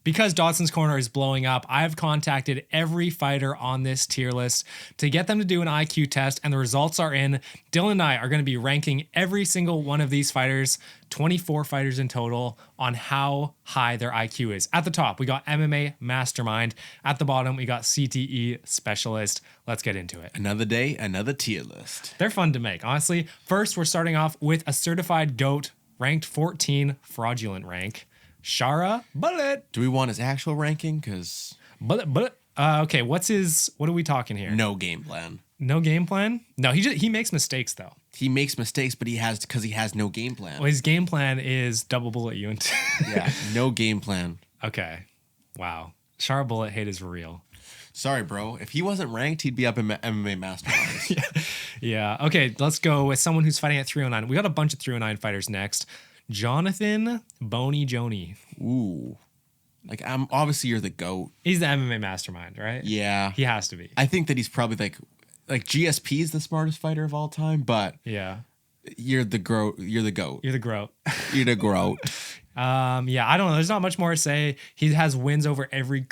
Because Dodson's Corner is blowing up, I've contacted every fighter on this tier list to get them to do an IQ test, and the results are in. Dylan and I are going to be ranking every single one of these fighters, 24 fighters in total, on how high their IQ is. At the top, we got MMA Mastermind. At the bottom, we got CTE Specialist. Let's get into it. Another day, another tier list. They're fun to make, honestly. First, we're starting off with a certified GOAT, ranked 14, fraudulent rank. Shara Bullet. Do we want his actual ranking? Because Bullet. Okay, what are we talking here? no game plan. No game plan? No, he makes mistakes though. He makes mistakes, but he has no game plan. Well, his game plan is double bullet you into. Yeah, no game plan. Okay. Wow. Shara Bullet hate is real. Sorry, bro. If he wasn't ranked, he'd be up in MMA Masterminds. Yeah. Okay, let's go with someone who's fighting at 309. We got a bunch of 309 fighters next. Jonathan Boney Joni. Ooh. Like, obviously you're the GOAT. He's the MMA mastermind, right? Yeah. He has to be. I think that he's probably like GSP is the smartest fighter of all time, but Yeah. you're the GOAT. You're the GOAT. You're the GOAT. You're the GOAT. Yeah, I don't know. There's not much more to say. He has wins over every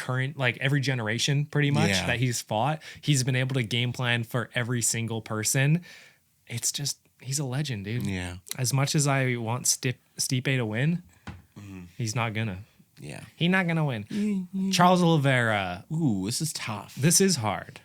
generation pretty much that he's fought. He's been able to game plan for every single person. It's just, he's a legend, dude. Yeah. As much as I want Stipe to win, he's not gonna. Yeah. He's not gonna win. Charles Oliveira. Ooh, this is tough. This is hard.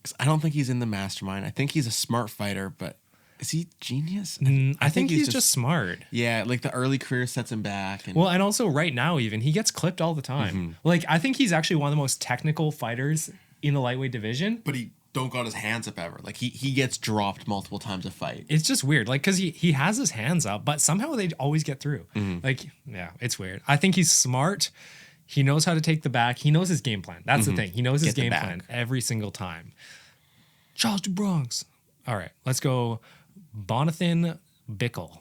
'Cause I don't think he's in the mastermind. I think he's a smart fighter, but is he genius? I think he's just smart. Yeah, like the early career sets him back. And Well, and also right now, even he gets clipped all the time. Like, I think he's actually one of the most technical fighters in the lightweight division. but he don't got his hands up ever. Like he gets dropped multiple times a fight. It's just weird, like, because he has his hands up, but somehow they always get through. Like, yeah, it's weird. I think he's smart. He knows how to take the back. He knows his game plan. That's the thing. He knows his game plan every single time. Charles DuBronx. All right, let's go. Bonathan Bickle.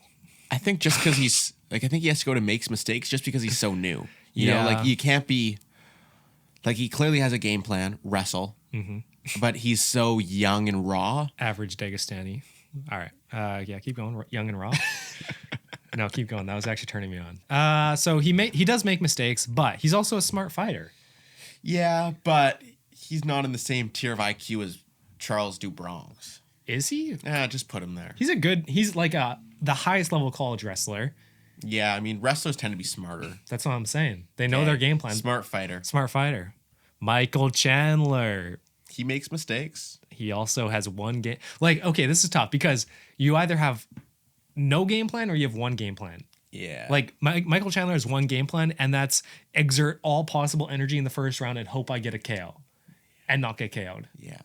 I think just because he's like, I think he has to go to makes mistakes just because he's so new. You know, like you can't be like, he clearly has a game plan, wrestle, but he's so young and raw. Average Dagestani. All right. Yeah, keep going. Young and raw. No, keep going. That was actually turning me on. So he does make mistakes, but he's also a smart fighter. Yeah, but he's not in the same tier of IQ as Charles DuBronx. Is he? Just put him there. He's like the highest level college wrestler. Yeah, I mean, wrestlers tend to be smarter. That's what I'm saying. They know their game plan. Smart fighter. Smart fighter. Michael Chandler. He makes mistakes. He also has one game. Like, okay, this is tough because you either have no game plan or you have one game plan. Yeah. Like, Michael Chandler has one game plan, and that's exert all possible energy in the first round and hope I get a KO and not get KO'd. Yeah.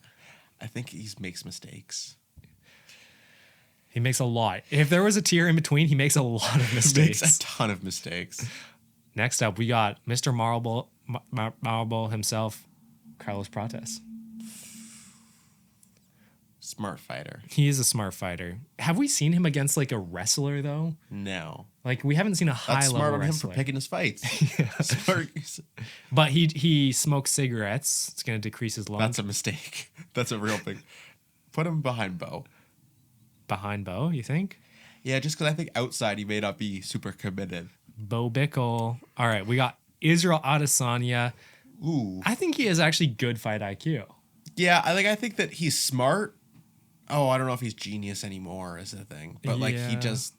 I think he makes mistakes. He makes a lot. If there was a tier in between, he makes a lot of mistakes. Makes a ton of mistakes. Next up, we got Mr. Marble himself, Carlos Prates. Smart fighter. He is a smart fighter. Have we seen him against like a wrestler though? No. Like, we haven't seen a high That's level smart on him wrestler. for picking his fights. Smart. But he smokes cigarettes. It's going to decrease his lungs. That's a mistake. That's a real thing. Put him behind Bo. Behind Bo, you think? Yeah, just because I think outside he may not be super committed. Bo Bickle. All right, we got Israel Adesanya. Ooh. I think he has actually good fight IQ. Yeah, I think that he's smart. Oh, I don't know if he's genius anymore is the thing. But like he just,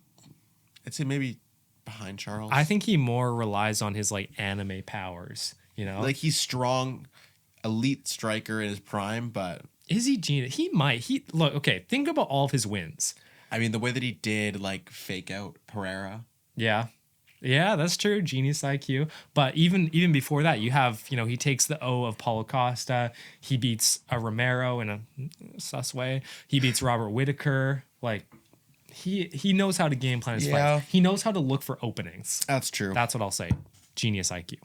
I'd say maybe behind Charles. I think he more relies on his like anime powers, you know? Like he's strong, elite striker in his prime, but is he genius? He might. Look, okay, think about all of his wins. I mean, the way that he did like fake out Pereira. Yeah. Yeah, that's true. Genius IQ. But even before that, you have, he takes the O of Paulo Costa. He beats a Romero in a sus way. He beats Robert Whittaker. Like, he knows how to game plan his fight. He knows how to look for openings. That's true. That's what I'll say. Genius IQ.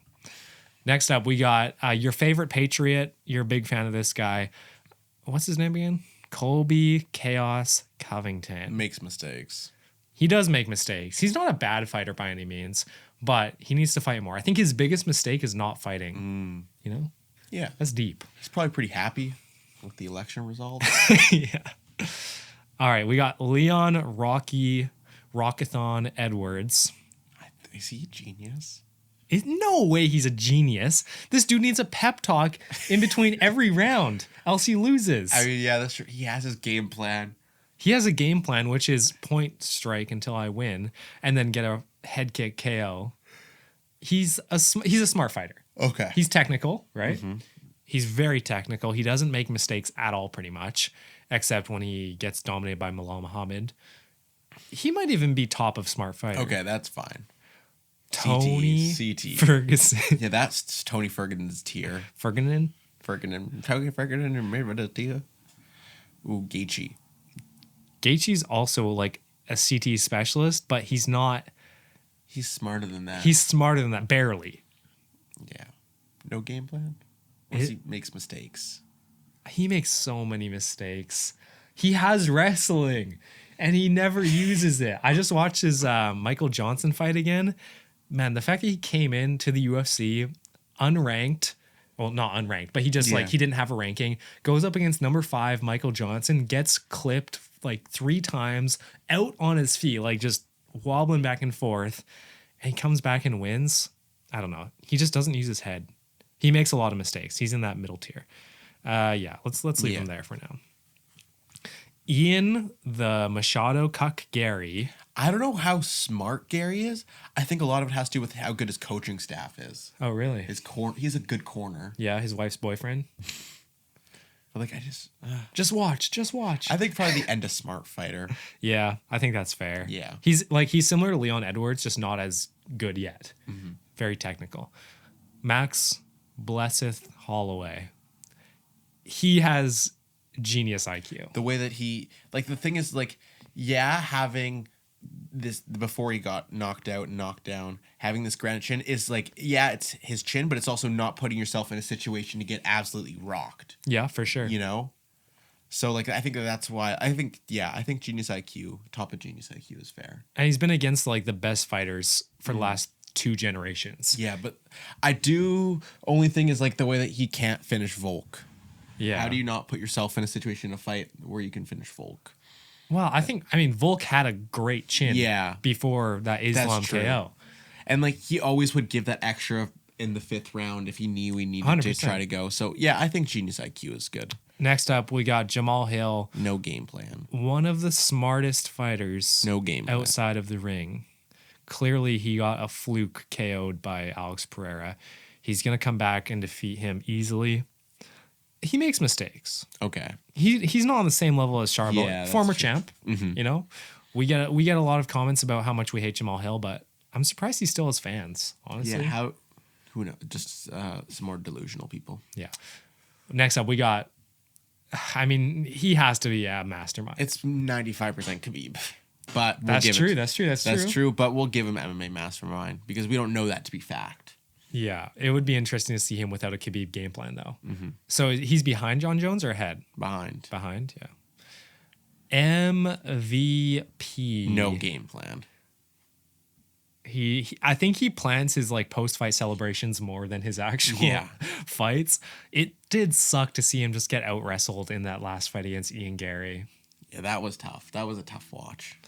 Next up, we got your favorite Patriot. You're a big fan of this guy. What's his name again? Colby Chaos Covington. Makes mistakes. He does make mistakes. He's not a bad fighter by any means, but he needs to fight more. I think his biggest mistake is not fighting. Yeah. That's deep. He's probably pretty happy with the election result. Yeah. All right, we got Leon Rockathon Edwards. Is he a genius? No way he's a genius. This dude needs a pep talk in between every round, else he loses. I mean, yeah, that's true. He has his game plan. He has a game plan, which is point strike until I win, and then get a head kick KO. He's a smart fighter. Okay. He's technical, right? Mm-hmm. He's very technical. He doesn't make mistakes at all, pretty much, except when he gets dominated by Malal Muhammad. He might even be top of smart fighter. Okay, that's fine. Tony CT. Ferguson. Yeah, that's Tony Ferguson's tier. Tony Ferguson, Ooh, Gaethje. Gaethje's also like a CT specialist, but he's not. He's smarter than that. He's smarter than that, barely. Yeah. No game plan? Unless he makes mistakes. He makes so many mistakes. He has wrestling, and he never uses it. I just watched his Michael Johnson fight again. Man, the fact that he came into the UFC unranked, well, not unranked, but he just like, he didn't have a ranking, goes up against number 5 Michael Johnson, gets clipped like 3 times, out on his feet, like just wobbling back and forth, and he comes back and wins. I don't know. He just doesn't use his head. He makes a lot of mistakes. He's in that middle tier. Let's leave him there for now. Ian the Machado Cuck Gary. I don't know how smart Gary is. I think a lot of it has to do with how good his coaching staff is. Oh, really? He's a good corner. Yeah, his wife's boyfriend. But like, just watch. I think probably the end of smart fighter. Yeah, I think that's fair. Yeah. He's similar to Leon Edwards, just not as good yet. Mm-hmm. Very technical. Max Blesseth Holloway. He has genius IQ. The way that he, like, the thing is, like, yeah, having this before he got knocked out and knocked down, having this granite chin is like, yeah, it's his chin, but it's also not putting yourself in a situation to get absolutely rocked. Yeah, for sure. You know? So, like, I think that's why I think genius IQ, top of genius IQ is fair. And he's been against, like, the best fighters for the last 2 generations. Yeah, but only thing is, like, the way that he can't finish Volk. Yeah. How do you not put yourself in a situation in a fight where you can finish Volk? Well, Volk had a great chin before that Islam KO. And, like, he always would give that extra in the 5th round if he knew he needed 100%. To try to go. So, yeah, I think genius IQ is good. Next up, we got Jamal Hill. No game plan. One of the smartest fighters outside of the ring. Clearly, he got a fluke KO'd by Alex Pereira. He's going to come back and defeat him easily. He makes mistakes. Okay. He's not on the same level as Charbot. Yeah, former champ. Mm-hmm. You know, we get a lot of comments about how much we hate Jamal Hill, but I'm surprised he still has fans. Honestly. Yeah. Who knows? Just some more delusional people. Yeah. Next up, we got. He has to be a mastermind. It's 95% Khabib, but That's true. But we'll give him MMA mastermind because we don't know that to be fact. Yeah, it would be interesting to see him without a Khabib game plan, though. Mm-hmm. So he's behind John Jones or ahead? Behind, yeah. MVP. No game plan. I think he plans his like post-fight celebrations more than his actual fights. It did suck to see him just get out-wrestled in that last fight against Ian Gary. Yeah, that was tough. That was a tough watch.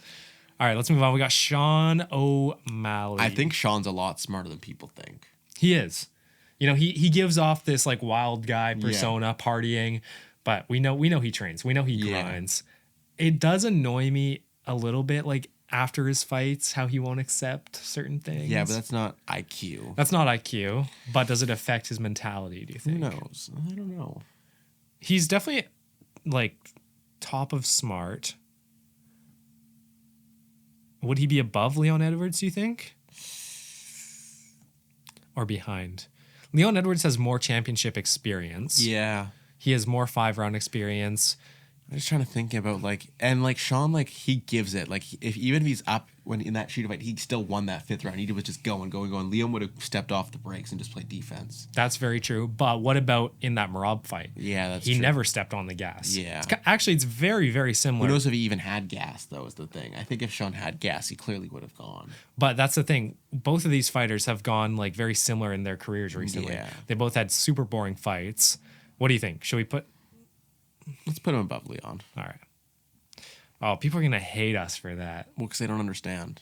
All right, let's move on. We got Sean O'Malley. I think Sean's a lot smarter than people think. He is. You know, he gives off this like wild guy persona, partying, but we know he trains. We know he grinds. It does annoy me a little bit, like after his fights, how he won't accept certain things. Yeah, but that's not IQ. That's not IQ. But does it affect his mentality, do you think? Who knows? I don't know. He's definitely like top of smart. Would he be above Leon Edwards, do you think? Or behind? Leon Edwards has more championship experience. Yeah. He has more 5-round experience. I'm just trying to think about Sean, he gives it. Like even if he's up when in that shooter fight, he still won that 5th round. He was just going. Liam would have stepped off the brakes and just played defense. That's very true. But what about in that Merab fight? Yeah, that's true. He never stepped on the gas. Yeah. It's very, very similar. Who knows if he even had gas, though, is the thing. I think if Sean had gas, he clearly would have gone. But that's the thing. Both of these fighters have gone like very similar in their careers recently. Yeah. They both had super boring fights. What do you think? Should we put... Let's put him above Leon. All right. Oh, people are going to hate us for that. Well, because they don't understand.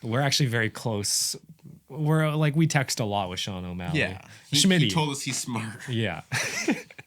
We're actually very close. We're like, we text a lot with Sean O'Malley. Yeah. Schmitty. He told us he's smart. Yeah.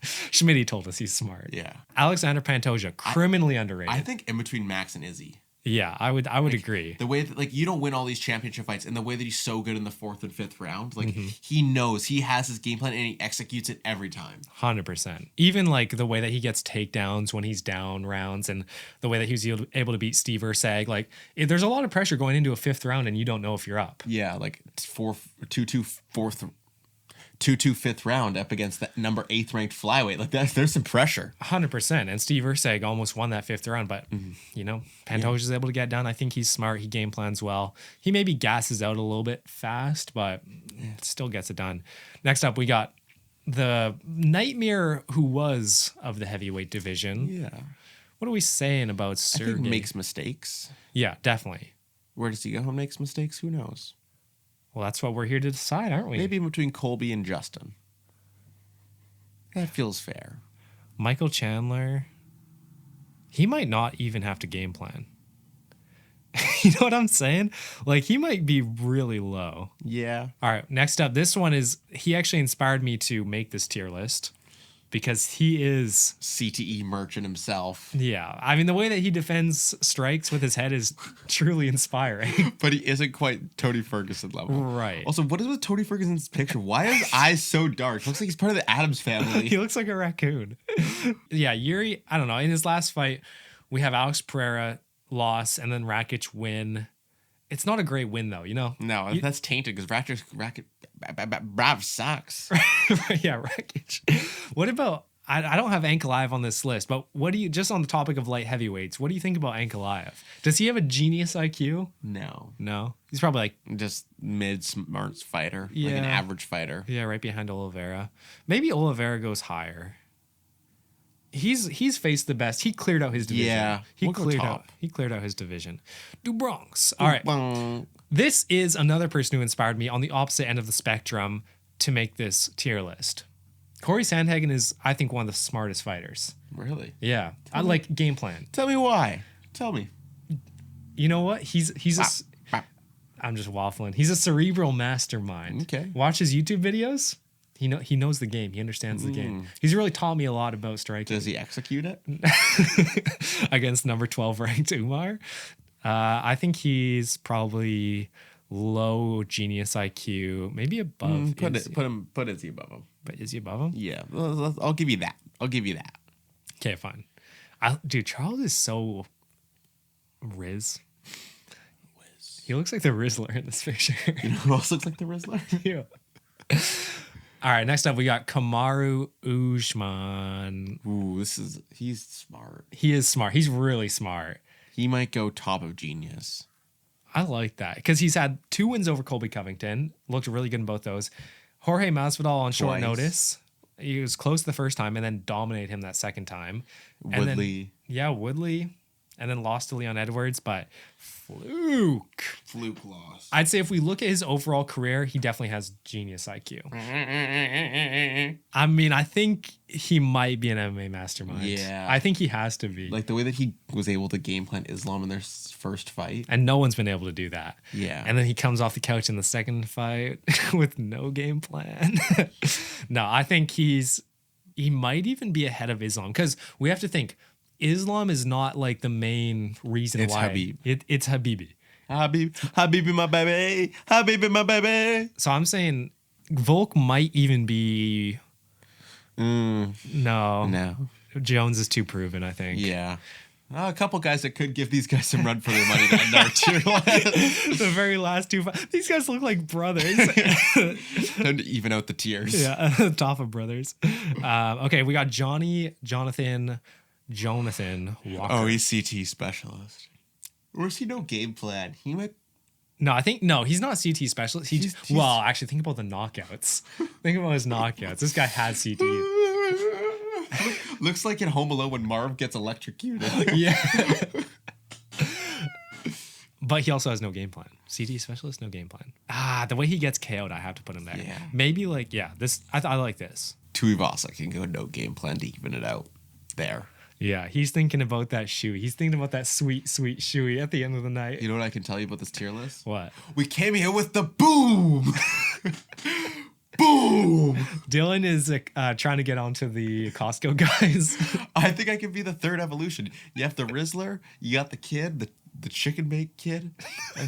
Schmitty told us he's smart. Yeah. Alexander Pantoja, criminally underrated. I think in between Max and Izzy. Yeah, I would agree. The way that, like, you don't win all these championship fights, and the way that he's so good in the 4th and 5th round, like, he knows, he has his game plan, and he executes it every time. 100%. Even, like, the way that he gets takedowns when he's down rounds, and the way that he was able to beat Steve Ursag, like, there's a lot of pressure going into a 5th round, and you don't know if you're up. Yeah, like, 2-2 5th round up against that number 8th ranked flyweight. Like, there's some pressure. 100%. And Steve Ursag almost won that 5th round, but you know, Pantoja is able to get done. I think he's smart. He game plans well. He maybe gasses out a little bit fast, but still gets it done. Next up, we got the nightmare who was of the heavyweight division. Yeah. What are we saying about Sergey? I think makes mistakes. Yeah, definitely. Where does he go? Who makes mistakes? Who knows? Well, that's what we're here to decide, aren't we? Maybe in between Colby and Justin. That feels fair. Michael Chandler, he might not even have to game plan. You know what I'm saying? Like, he might be really low. Yeah. All right, next up, this one is, he actually inspired me to make this tier list because he is CTE merchant himself. Yeah, I mean, the way that he defends strikes with his head is truly inspiring. But he isn't quite Tony Ferguson level. Right. Also, what is with Tony Ferguson's picture? Why are his eyes so dark? Looks like he's part of the Addams family. He looks like a raccoon. Yeah, Yuri, I don't know. In his last fight, we have Alex Pereira loss and then Rakic win. It's not a great win, though, you know? No, that's tainted because Rakic Brav sucks. Yeah, Rakic. What about, I don't have Ankalaev on this list, but what do you, just on the topic of light heavyweights, what do you think about Ankalaev? Does he have a genius IQ? No. No? He's probably like, just mid-smart fighter. Yeah. Like an average fighter. Yeah, right behind Oliveira. Maybe Oliveira goes higher. He's faced the best. He cleared out his division. Yeah, He we'll go cleared top. out. He cleared out his division. Du Bronx. All right. This is another person who inspired me on the opposite end of the spectrum to make this tier list. Corey Sandhagen is, I think, one of the smartest fighters. Really? Yeah. I like game plan. Tell me why. Tell me. You know what? I'm just waffling. He's a cerebral mastermind. Okay. Watch his YouTube videos. He knows the game. He understands the game. He's really taught me a lot about striking. Does he execute it? Against number 12 ranked Umar. I think he's probably low genius IQ, maybe above. Put Izzy above him. But is he above him? Yeah, I'll give you that. Okay, fine. Dude, Charles is so Riz. He looks like the Rizzler in this picture. You know who else looks like the Rizzler? Yeah. All right, next up we got Kamaru Usman. Ooh, he's smart. He is smart. He's really smart. He might go top of genius. I like that because he's had 2 wins over Colby Covington. Looked really good in both those. Jorge Masvidal on short notice. He was close the first time and then dominated him that second time. Woodley. Woodley. And then lost to Leon Edwards, but fluke loss. I'd say if we look at his overall career, he definitely has genius IQ. I mean, I think he might be an MMA mastermind. Yeah. I think he has to be. Like the way that he was able to game plan Islam in their first fight. And no one's been able to do that. Yeah. And then he comes off the couch in the second fight with no game plan. No, I think he might even be ahead of Islam because we have to think Islam is not like the main reason it's why. Habib. It's Habibi. Habibi, my baby. Habibi, my baby. So I'm saying Volk might even be. No. Jones is too proven, I think. Yeah. A couple guys that could give these guys some run for their money to end our tier list. The very last 2. These guys look like brothers. Time to even out the tiers. Yeah, top of brothers. Okay, we got Jonathan Walker. Oh, he's CT specialist. Or is he no game plan? He might. No, he's not CT specialist. Well, actually, think about the knockouts. Think about his knockouts. This guy had CT. Looks like in Home Alone when Marv gets electrocuted. Yeah. But he also has no game plan. CT specialist, no game plan. The way he gets KO'd, I have to put him there. Yeah. Maybe I like this. Tuivasa can go no game plan to even it out there. Yeah, he's thinking about that shoe. He's thinking about that sweet, sweet shoey at the end of the night. You know what I can tell you about this tier list? What? We came here with the boom. Boom. Dylan is trying to get onto the Costco guys. I think I can be the third evolution. You have the Rizzler, you got the kid, the chicken bake kid.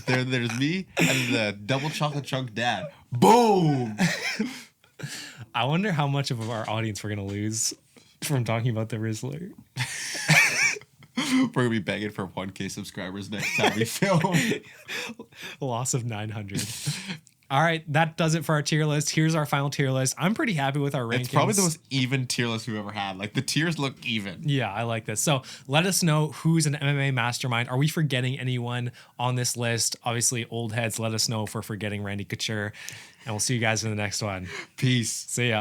There's me and the double chocolate chunk dad. Boom. I wonder how much of our audience we're gonna lose from talking about the Rizzler. We're gonna be begging for 1K subscribers next time we film. Loss of 900. All right, that does it for our tier list. Here's our final tier list. I'm pretty happy with our rankings. It's probably the most even tier list we've ever had. Like, the tiers look even. Yeah, I like this. So let us know who's an MMA mastermind. Are we forgetting anyone on this list? Obviously, old heads, let us know if we're forgetting Randy Couture. And we'll see you guys in the next one. Peace. See ya.